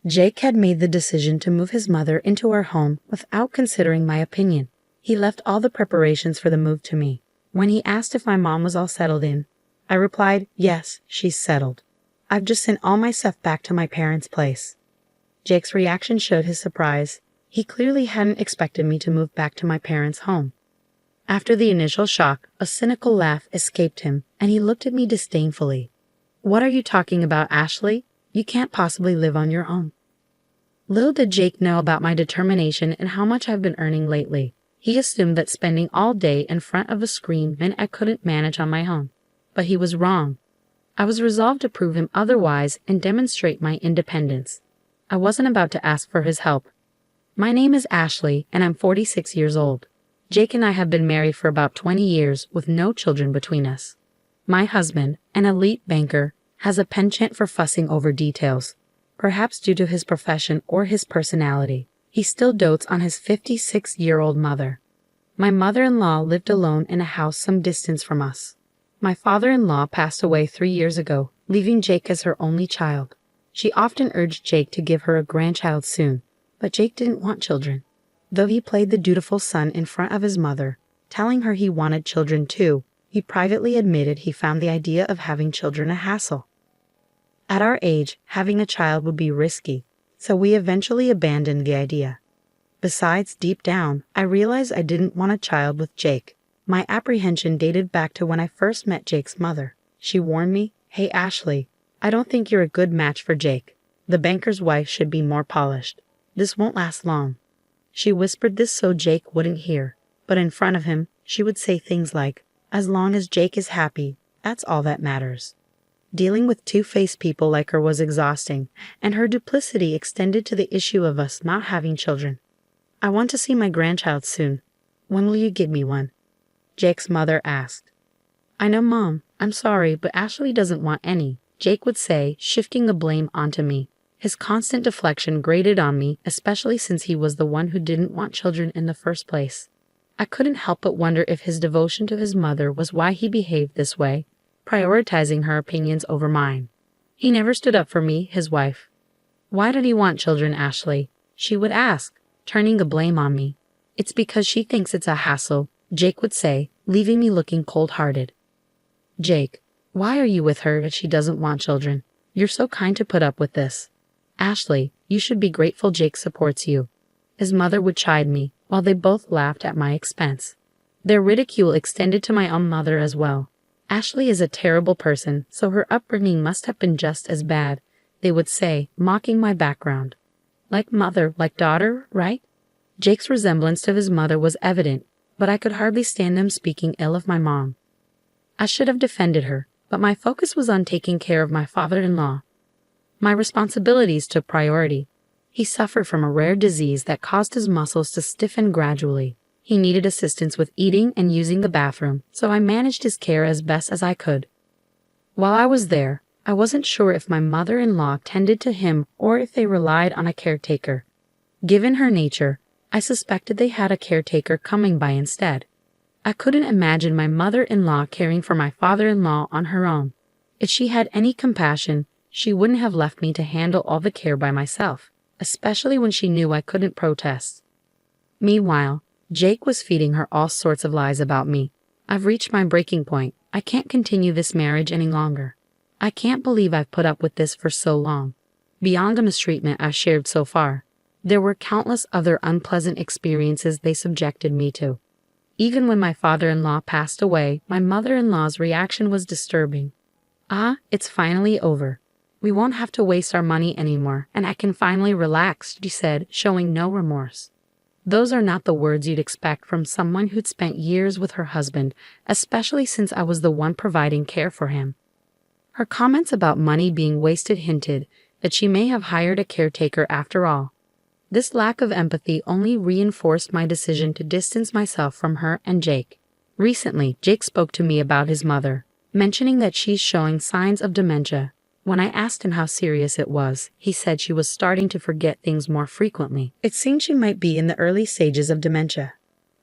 Jake had made the decision to move his mother into our home without considering my opinion. He left all the preparations for the move to me. When he asked if my mom was all settled in, I replied, "Yes, she's settled. I've just sent all my stuff back to my parents' place." Jake's reaction showed his surprise. He clearly hadn't expected me to move back to my parents' home. After the initial shock, a cynical laugh escaped him, and he looked at me disdainfully. "What are you talking about, Ashley? You can't possibly live on your own." Little did Jake know about my determination and how much I've been earning lately. He assumed that spending all day in front of a screen meant I couldn't manage on my own. But he was wrong. I was resolved to prove him otherwise and demonstrate my independence. I wasn't about to ask for his help. My name is Ashley, and I'm 46 years old. Jake and I have been married for about 20 years with no children between us. My husband, an elite banker, has a penchant for fussing over details. Perhaps due to his profession or his personality, he still dotes on his 56-year-old mother. My mother-in-law lived alone in a house some distance from us. My father-in-law passed away 3 years ago, leaving Jake as her only child. She often urged Jake to give her a grandchild soon, but Jake didn't want children. Though he played the dutiful son in front of his mother, telling her he wanted children too, he privately admitted he found the idea of having children a hassle. At our age, having a child would be risky, so we eventually abandoned the idea. Besides, deep down, I realized I didn't want a child with Jake. My apprehension dated back to when I first met Jake's mother. She warned me, "Hey Ashley, I don't think you're a good match for Jake. The banker's wife should be more polished. This won't last long." She whispered this so Jake wouldn't hear, but in front of him, she would say things like, "As long as Jake is happy, that's all that matters." Dealing with two-faced people like her was exhausting, and her duplicity extended to the issue of us not having children. "I want to see my grandchild soon. When will you give me one?" Jake's mother asked. "I know, Mom. I'm sorry, but Ashley doesn't want any," Jake would say, shifting the blame onto me. His constant deflection grated on me, especially since he was the one who didn't want children in the first place. I couldn't help but wonder if his devotion to his mother was why he behaved this way, prioritizing her opinions over mine. He never stood up for me, his wife. "Why did he want children, Ashley?" she would ask, turning the blame on me. "It's because she thinks it's a hassle," Jake would say, leaving me looking cold-hearted. "Jake, why are you with her if she doesn't want children? You're so kind to put up with this." "Ashley, you should be grateful Jake supports you." His mother would chide me, while they both laughed at my expense. Their ridicule extended to my own mother as well. "Ashley is a terrible person, so her upbringing must have been just as bad," they would say, mocking my background. "Like mother, like daughter, right?" Jake's resemblance to his mother was evident, but I could hardly stand them speaking ill of my mom. I should have defended her, but my focus was on taking care of my father-in-law. My responsibilities took priority. He suffered from a rare disease that caused his muscles to stiffen gradually. He needed assistance with eating and using the bathroom, so I managed his care as best as I could. While I was there, I wasn't sure if my mother-in-law tended to him or if they relied on a caretaker. Given her nature, I suspected they had a caretaker coming by instead. I couldn't imagine my mother-in-law caring for my father-in-law on her own. If she had any compassion, she wouldn't have left me to handle all the care by myself, especially when she knew I couldn't protest. Meanwhile, Jake was feeding her all sorts of lies about me. "I've reached my breaking point. I can't continue this marriage any longer. I can't believe I've put up with this for so long." Beyond the mistreatment I've shared so far, there were countless other unpleasant experiences they subjected me to. Even when my father-in-law passed away, my mother-in-law's reaction was disturbing. "Ah, it's finally over. We won't have to waste our money anymore, and I can finally relax," she said, showing no remorse. Those are not the words you'd expect from someone who'd spent years with her husband, especially since I was the one providing care for him. Her comments about money being wasted hinted that she may have hired a caretaker after all. This lack of empathy only reinforced my decision to distance myself from her and Jake. Recently, Jake spoke to me about his mother, mentioning that she's showing signs of dementia. When I asked him how serious it was, he said she was starting to forget things more frequently. It seemed she might be in the early stages of dementia.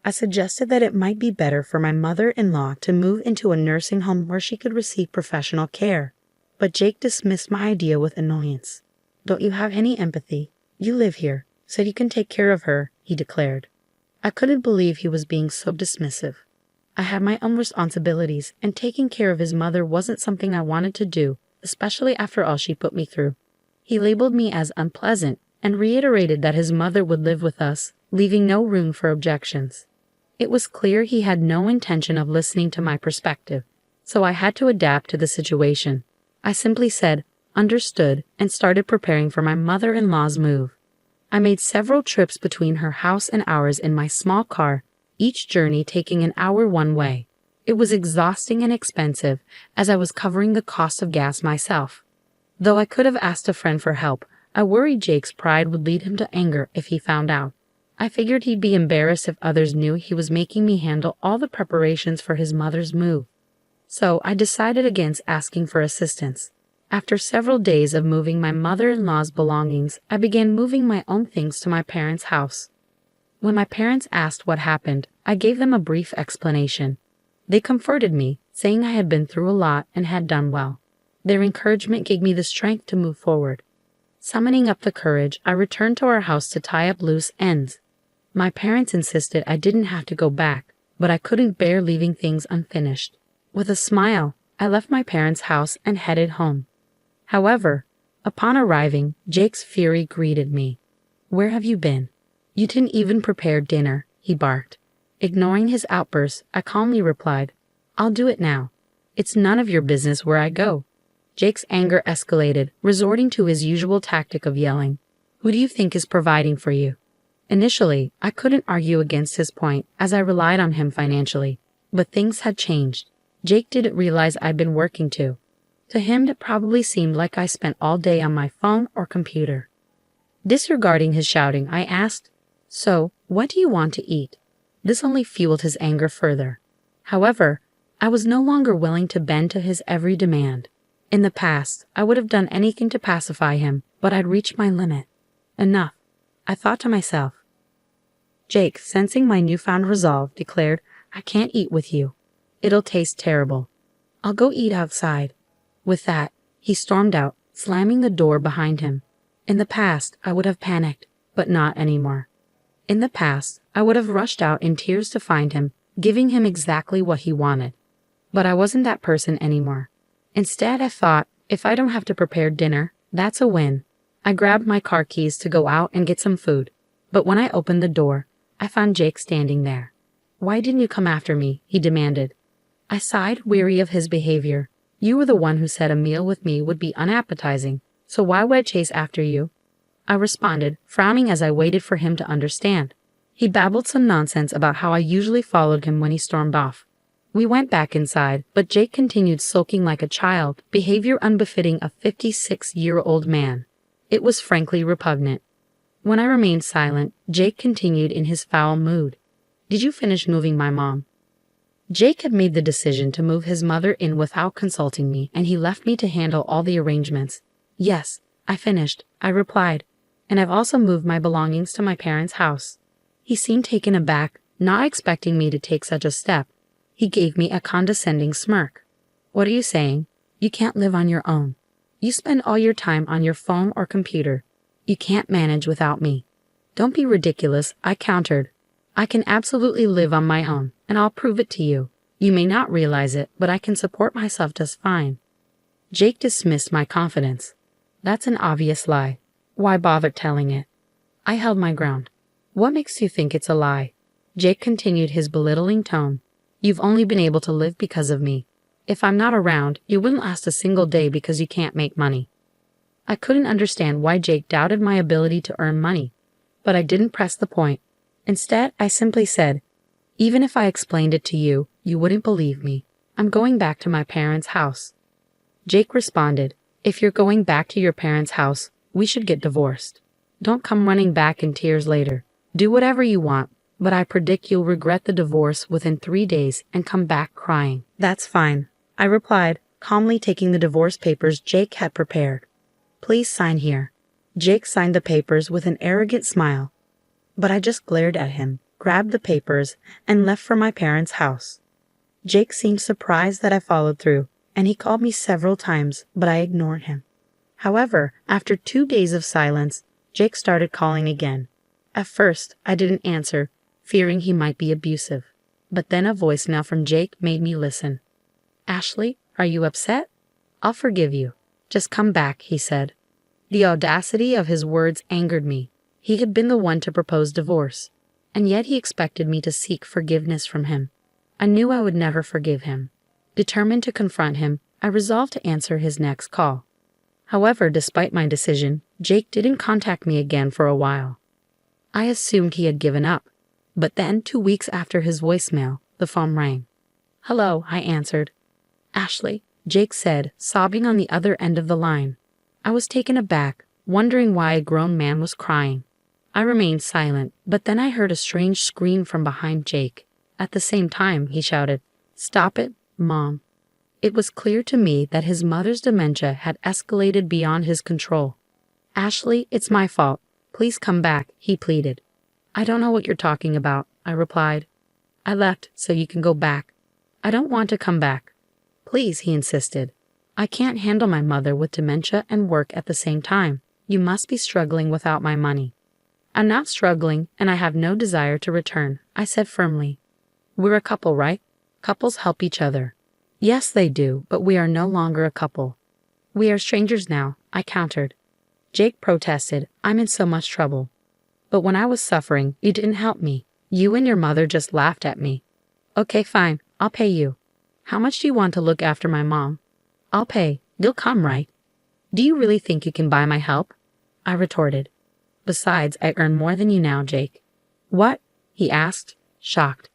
I suggested that it might be better for my mother-in-law to move into a nursing home where she could receive professional care, but Jake dismissed my idea with annoyance. Don't you have any empathy? You live here, so you can take care of her, he declared. I couldn't believe he was being so dismissive. I had my own responsibilities, and taking care of his mother wasn't something I wanted to do, especially after all she put me through. He labeled me as unpleasant and reiterated that his mother would live with us, leaving no room for objections. It was clear he had no intention of listening to my perspective, so I had to adapt to the situation. I simply said, "Understood," and started preparing for my mother-in-law's move. I made several trips between her house and ours in my small car, each journey taking an hour one way. It was exhausting and expensive, as I was covering the cost of gas myself. Though I could have asked a friend for help, I worried Jake's pride would lead him to anger if he found out. I figured he'd be embarrassed if others knew he was making me handle all the preparations for his mother's move. So I decided against asking for assistance. After several days of moving my mother-in-law's belongings, I began moving my own things to my parents' house. When my parents asked what happened, I gave them a brief explanation. They comforted me, saying I had been through a lot and had done well. Their encouragement gave me the strength to move forward. Summoning up the courage, I returned to our house to tie up loose ends. My parents insisted I didn't have to go back, but I couldn't bear leaving things unfinished. With a smile, I left my parents' house and headed home. However, upon arriving, Jake's fury greeted me. "Where have you been? You didn't even prepare dinner," he barked. Ignoring his outburst, I calmly replied, "I'll do it now. It's none of your business where I go." Jake's anger escalated, resorting to his usual tactic of yelling, "Who do you think is providing for you?" Initially, I couldn't argue against his point, as I relied on him financially, but things had changed. Jake didn't realize I'd been working too. To him, it probably seemed like I spent all day on my phone or computer. Disregarding his shouting, I asked, "So, what do you want to eat?" This only fueled his anger further. However, I was no longer willing to bend to his every demand. In the past, I would have done anything to pacify him, but I'd reached my limit. Enough, I thought to myself. Jake, sensing my newfound resolve, declared, "I can't eat with you. It'll taste terrible. I'll go eat outside." With that, he stormed out, slamming the door behind him. In the past, I would have panicked, but not anymore. In the past, I would have rushed out in tears to find him, giving him exactly what he wanted. But I wasn't that person anymore. Instead, I thought, if I don't have to prepare dinner, that's a win. I grabbed my car keys to go out and get some food. But when I opened the door, I found Jake standing there. "Why didn't you come after me?" he demanded. I sighed, weary of his behavior. "You were the one who said a meal with me would be unappetizing, so why would I chase after you?" I responded, frowning as I waited for him to understand. He babbled some nonsense about how I usually followed him when he stormed off. We went back inside, but Jake continued sulking like a child, behavior unbefitting a 56-year-old man. It was frankly repugnant. When I remained silent, Jake continued in his foul mood. "Did you finish moving my mom?" Jake had made the decision to move his mother in without consulting me, and he left me to handle all the arrangements. "Yes, I finished," I replied, "and I've also moved my belongings to my parents' house." He seemed taken aback, not expecting me to take such a step. He gave me a condescending smirk. "What are you saying? You can't live on your own. You spend all your time on your phone or computer. You can't manage without me." "Don't be ridiculous," I countered. "I can absolutely live on my own, and I'll prove it to you. You may not realize it, but I can support myself just fine." Jake dismissed my confidence. "That's an obvious lie. Why bother telling it?" I held my ground. "What makes you think it's a lie?" Jake continued his belittling tone. "You've only been able to live because of me. If I'm not around, you wouldn't last a single day because you can't make money." I couldn't understand why Jake doubted my ability to earn money, but I didn't press the point. Instead, I simply said, "Even if I explained it to you, you wouldn't believe me. I'm going back to my parents' house." Jake responded, "If you're going back to your parents' house, we should get divorced. Don't come running back in tears later. Do whatever you want, but I predict you'll regret the divorce within 3 days and come back crying." "That's fine," I replied, calmly taking the divorce papers Jake had prepared. "Please sign here." Jake signed the papers with an arrogant smile, but I just glared at him, grabbed the papers, and left for my parents' house. Jake seemed surprised that I followed through, and he called me several times, but I ignored him. However, after 2 days of silence, Jake started calling again. At first, I didn't answer, fearing he might be abusive. But then a voicemail from Jake made me listen. "Ashley, are you upset? I'll forgive you. Just come back," he said. The audacity of his words angered me. He had been the one to propose divorce, and yet he expected me to seek forgiveness from him. I knew I would never forgive him. Determined to confront him, I resolved to answer his next call. However, despite my decision, Jake didn't contact me again for a while. I assumed he had given up, but then 2 weeks after his voicemail, the phone rang. "Hello," I answered. "Ashley," Jake said, sobbing on the other end of the line. I was taken aback, wondering why a grown man was crying. I remained silent, but then I heard a strange scream from behind Jake. At the same time, he shouted, "Stop it, Mom." It was clear to me that his mother's dementia had escalated beyond his control. "Ashley, it's my fault. Please come back," he pleaded. "I don't know what you're talking about," I replied. "I left so you can go back." "I don't want to come back." "Please," he insisted. "I can't handle my mother with dementia and work at the same time. You must be struggling without my money." "I'm not struggling, and I have no desire to return," I said firmly. "We're a couple, right? Couples help each other." "Yes, they do, but we are no longer a couple." "We are strangers now," I countered. Jake protested, "I'm in so much trouble." "But when I was suffering, you didn't help me. You and your mother just laughed at me." "Okay, fine, I'll pay you." "How much do you want to look after my mom?" "I'll pay. You'll come, right?" "Do you really think you can buy my help?" I retorted. "Besides, I earn more than you now, Jake." "What?" he asked, shocked.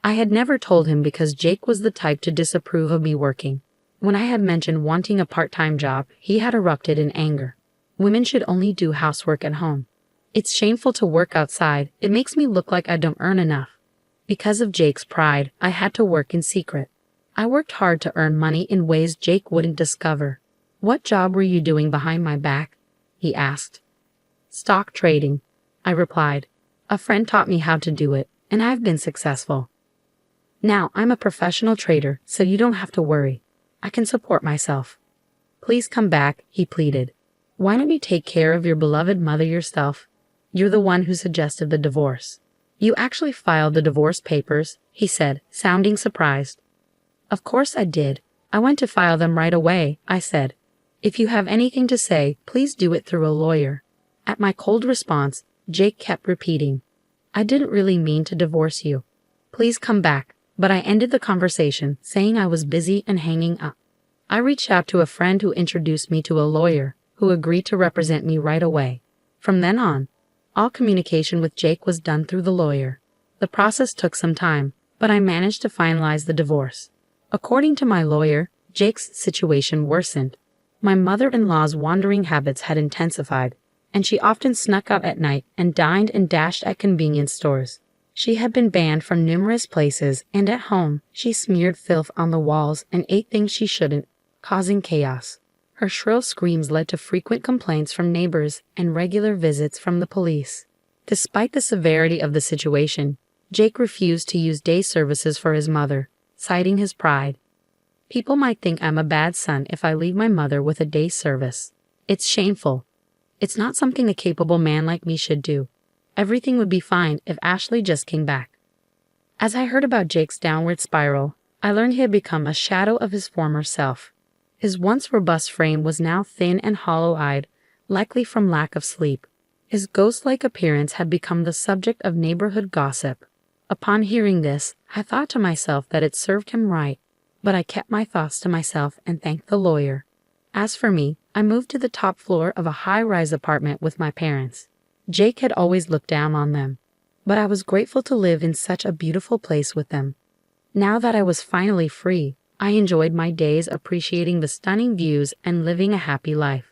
I had never told him because Jake was the type to disapprove of me working. When I had mentioned wanting a part-time job, he had erupted in anger. Women should only do housework at home. It's shameful to work outside. It makes me look like I don't earn enough. Because of Jake's pride, I had to work in secret. I worked hard to earn money in ways Jake wouldn't discover. "What job were you doing behind my back?" he asked. "Stock trading," I replied. "A friend taught me how to do it, and I've been successful. Now I'm a professional trader, so you don't have to worry. I can support myself." "Please come back," he pleaded. "Why don't you take care of your beloved mother yourself? You're the one who suggested the divorce." "You actually filed the divorce papers," he said, sounding surprised. "Of course I did. I went to file them right away," I said. "If you have anything to say, please do it through a lawyer." At my cold response, Jake kept repeating, "I didn't really mean to divorce you. Please come back." But I ended the conversation, saying I was busy and hanging up. I reached out to a friend who introduced me to a lawyer, who agreed to represent me right away. From then on, all communication with Jake was done through the lawyer. The process took some time, but I managed to finalize the divorce. According to my lawyer, Jake's situation worsened. My mother-in-law's wandering habits had intensified, and she often snuck out at night and dined and dashed at convenience stores. She had been banned from numerous places, and at home, she smeared filth on the walls and ate things she shouldn't, causing chaos. Her shrill screams led to frequent complaints from neighbors and regular visits from the police. Despite the severity of the situation, Jake refused to use day services for his mother, citing his pride. "People might think I'm a bad son if I leave my mother with a day service. It's shameful. It's not something a capable man like me should do. Everything would be fine if Ashley just came back." As I heard about Jake's downward spiral, I learned he had become a shadow of his former self. His once robust frame was now thin and hollow-eyed, likely from lack of sleep. His ghost-like appearance had become the subject of neighborhood gossip. Upon hearing this, I thought to myself that it served him right, but I kept my thoughts to myself and thanked the lawyer. As for me, I moved to the top floor of a high-rise apartment with my parents. Jake had always looked down on them, but I was grateful to live in such a beautiful place with them. Now that I was finally free, I enjoyed my days appreciating the stunning views and living a happy life.